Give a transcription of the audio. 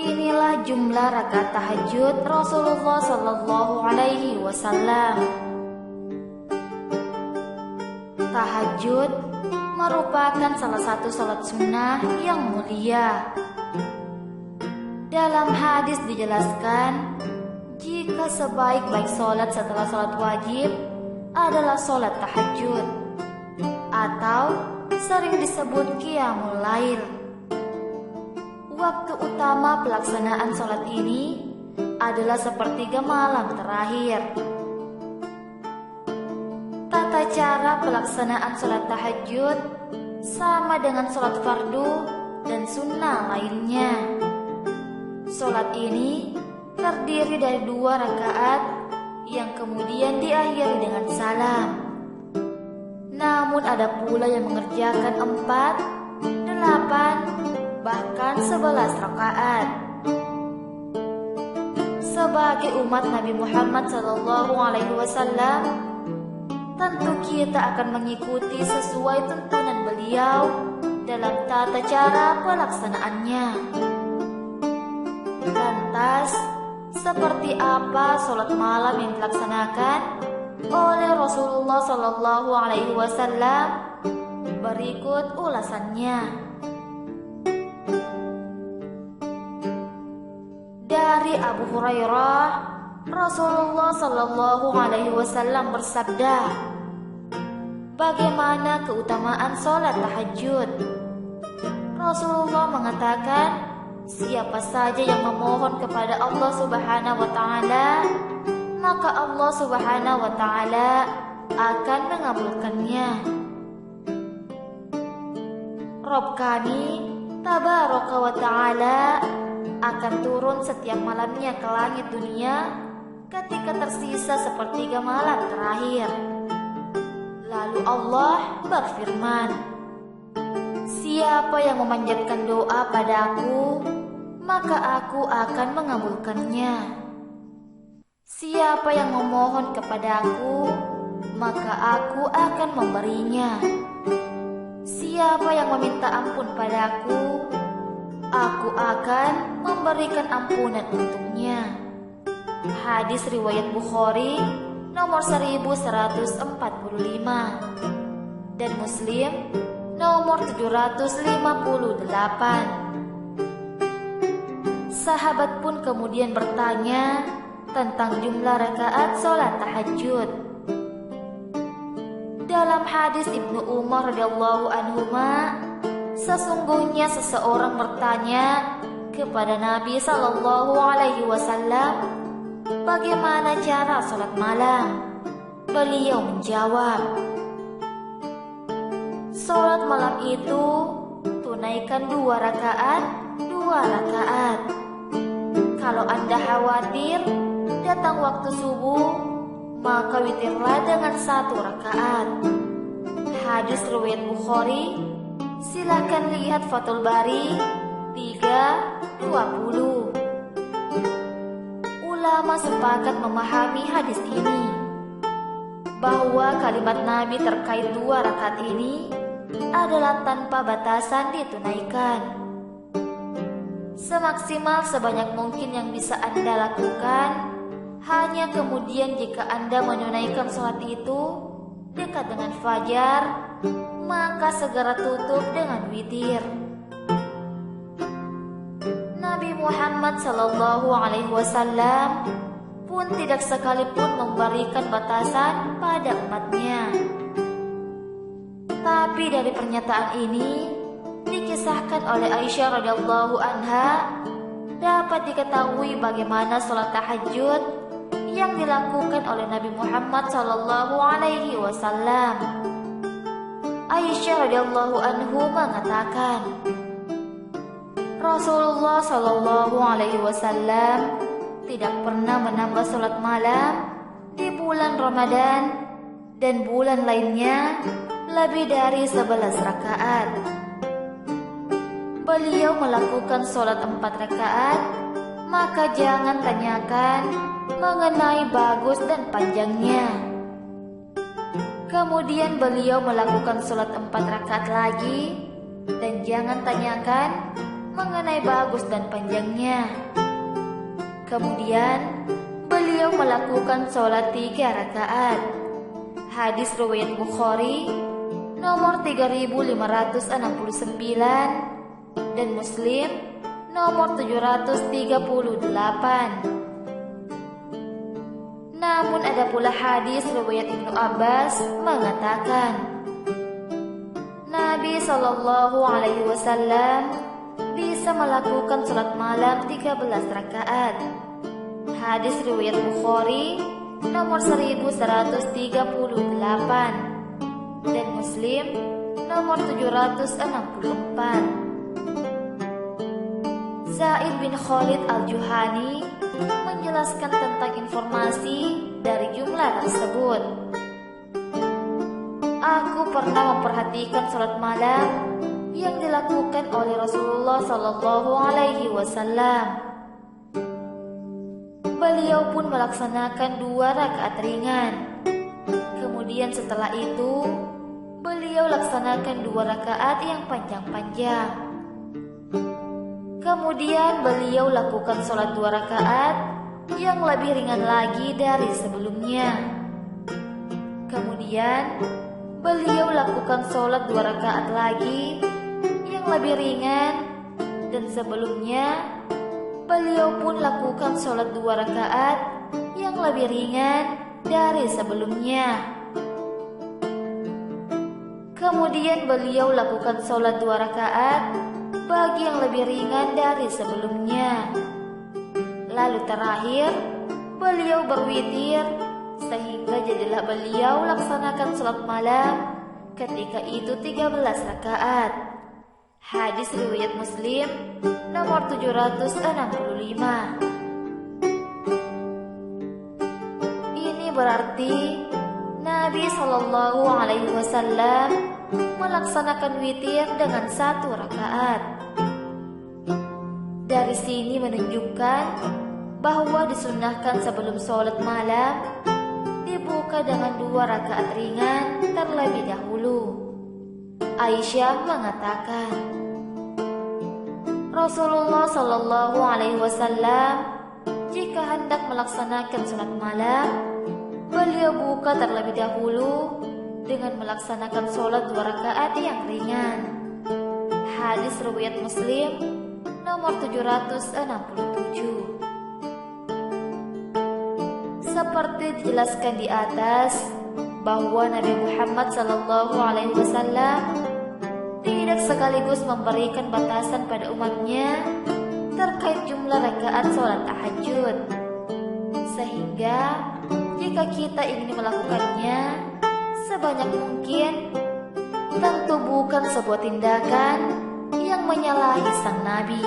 Inilah jumlah rakaat tahajud Rasulullah Shallallahu Alaihi Wasallam. Tahajud merupakan salah satu salat sunnah yang mulia. Dalam hadis dijelaskan, jika sebaik-baik salat setelah salat wajib adalah salat tahajud, atau sering disebut qiyamul lail. Waktu utama pelaksanaan salat ini adalah sepertiga malam terakhir. Tata cara pelaksanaan salat tahajud sama dengan salat fardu dan sunnah lainnya. Salat ini terdiri dari 2 rakaat yang kemudian diakhiri dengan salam. Namun ada pula yang mengerjakan 4, 8, bahkan 11 rakaat. Sebagai umat Nabi Muhammad SAW, tentu kita akan mengikuti sesuai tuntunan beliau dalam tata cara pelaksanaannya. Lantas, seperti apa sholat malam yang dilaksanakan oleh Rasulullah Shallallahu Alaihi Wasallam? Berikut ulasannya. Dari Abu Hurairah, Rasulullah Shallallahu Alaihi Wasallam bersabda, bagaimana keutamaan sholat tahajud? Rasulullah mengatakan, siapa saja yang memohon kepada Allah Subhanahu wa Ta'ala, maka Allah Subhanahu wa Ta'ala akan mengabulkannya. Rabb kami Tabaraka wa Ta'ala akan turun setiap malamnya ke langit dunia ketika tersisa sepertiga malam terakhir. Lalu Allah berfirman, siapa yang memanjatkan doa padaku, maka aku akan mengabulkannya. Siapa yang memohon kepadaku, maka aku akan memberinya. Siapa yang meminta ampun padaku, aku akan memberikan ampunan untuknya. Hadis riwayat Bukhari nomor 1145 dan Muslim nomor 758. Sahabat pun kemudian bertanya tentang jumlah rakaat sholat tahajud. Dalam hadis Ibnu Umar radhiyallahu anhuma, sesungguhnya seseorang bertanya kepada Nabi Sallallahu Alaihi Wasallam, bagaimana cara sholat malam? Beliau menjawab, sholat malam itu tunaikan 2 rakaat, 2 rakaat. Kalau Anda khawatir datang waktu subuh, maka witirlah dengan 1 rakaat. Hadis riwayat Bukhari, silakan lihat Fathul Bari 3:20. Ulama sepakat memahami hadis ini, bahwa kalimat Nabi terkait 2 rakaat ini adalah tanpa batasan ditunaikan. Semaksimal sebanyak mungkin yang bisa Anda lakukan. Hanya kemudian jika Anda menunaikan sholat itu dekat dengan fajar, maka segera tutup dengan witir. Nabi Muhammad Sallallahu Alaihi Wasallam pun tidak sekalipun memberikan batasan pada umatnya. Tapi dari pernyataan ini dikisahkan oleh Aisyah radhiyallahu anha, dapat diketahui bagaimana sholat tahajud yang dilakukan oleh Nabi Muhammad Sallallahu Alaihi Wasallam. Aisyah radhiyallahu anhu mengatakan, Rasulullah Sallallahu Alaihi Wasallam tidak pernah menambah sholat malam di bulan Ramadan dan bulan lainnya lebih dari 11 rakaat. Beliau melakukan sholat 4 rakaat, maka jangan tanyakan mengenai bagus dan panjangnya. Kemudian beliau melakukan sholat 4 rakaat lagi, dan jangan tanyakan mengenai bagus dan panjangnya. Kemudian beliau melakukan sholat 3 rakaat. Hadis riwayat Bukhari nomor 3569 dan Muslim nomor 738. Namun ada pula hadis riwayat Ibnu Abbas mengatakan, Nabi Shallallahu Alaihi Wasallam bisa melakukan sholat malam 13 rakaat. Hadis riwayat Bukhari nomor 1138 dan Muslim nomor 764. Zaid bin Khalid Al-Juhani menjelaskan tentang informasi dari jumlah tersebut. Aku pernah memperhatikan sholat malam yang dilakukan oleh Rasulullah Sallallahu Alaihi Wasallam. Beliau pun melaksanakan 2 rakaat ringan. Kemudian setelah itu, beliau laksanakan 2 rakaat yang panjang-panjang. Kemudian beliau lakukan sholat 2 rakaat yang lebih ringan lagi dari sebelumnya. Kemudian beliau lakukan sholat 2 rakaat lagi yang lebih ringan, dan sebelumnya beliau pun lakukan sholat 2 rakaat yang lebih ringan dari sebelumnya. Kemudian beliau lakukan sholat 2 rakaat bagi yang lebih ringan dari sebelumnya. Lalu terakhir beliau berwitir, sehingga jadilah beliau laksanakan sholat malam ketika itu 13 rakaat. Hadis riwayat Muslim nomor 765. Ini berarti Nabi Shallallahu Alaihi Wasallam melaksanakan witir dengan 1 rakaat. Dari sini menunjukkan bahwa disunahkan sebelum sholat malam dibuka dengan 2 rakaat ringan terlebih dahulu. Aisyah mengatakan, Rasulullah Shallallahu Alaihi Wasallam jika hendak melaksanakan sholat malam, beliau buka terlebih dahulu dengan melaksanakan sholat 2 rakaat yang ringan. Hadis riwayat Muslim nomor 767. Seperti dijelaskan di atas bahwa Nabi Muhammad SAW tidak sekaligus memberikan batasan pada umatnya terkait jumlah rakaat sholat tahajud, sehingga jika kita ingin melakukannya sebanyak mungkin, tentu bukan sebuah tindakan yang menyalahi sang Nabi.